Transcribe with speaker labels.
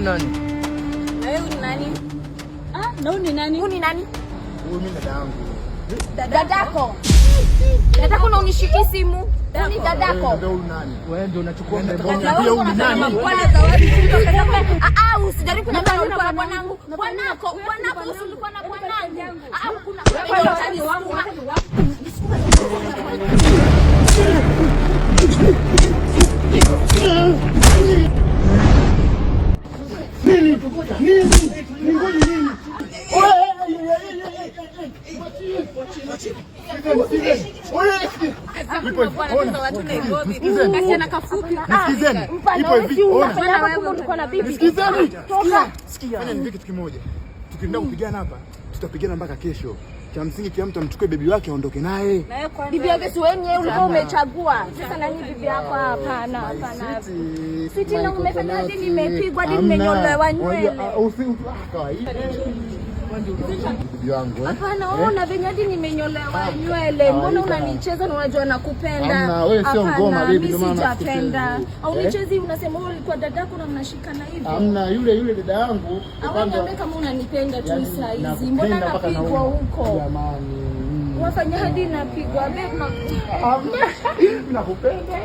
Speaker 1: nani?
Speaker 2: Na wewe ni nani?
Speaker 3: Na wewe ni nani?
Speaker 2: Wewe ni nani?
Speaker 4: Wewe mimi dada yangu.
Speaker 2: Dadako. Dadako na unishiki simu. Ni dadako.
Speaker 4: Wewe ni nani?
Speaker 1: Wewe ndio unachukua mrembo.
Speaker 4: Wewe ni nani?
Speaker 2: Bwana zawadi usijaribu kuniambia ulikuwa na bwanangu. Bwanako usilikuwa na bwanangu. Kuna utani wangu.
Speaker 4: Kitu kimoja, tukienda kupigana hapa tutapigana mpaka kesho. Cha msingi kila mtu amchukue bibi wake aondoke naye.
Speaker 2: Bibi yake si wewe ulikuwa umechagua. Sasa nani bibi yako? Hapana. Sisi na umefanya hadi nimepigwa hadi nimenyolewa nywele.
Speaker 4: Kawaida. Bibi wangu.
Speaker 2: Hapana, ona venye hadi nimenyolewa nywele. Mbona unanicheza na unajua nakupenda?
Speaker 4: Hamna, wewe sio ngoma bibi, ndio maana
Speaker 2: sijapenda. Au nichezi unasema wewe ulikuwa dadako na mnashikana hivi.
Speaker 4: Hamna, yule dada yangu.
Speaker 2: Niambie kama unanipenda tu saa hizi. Mbona napigwa huko?
Speaker 4: Jamani.
Speaker 2: Wafanya hadi napigwa. Babe,
Speaker 4: nakupenda.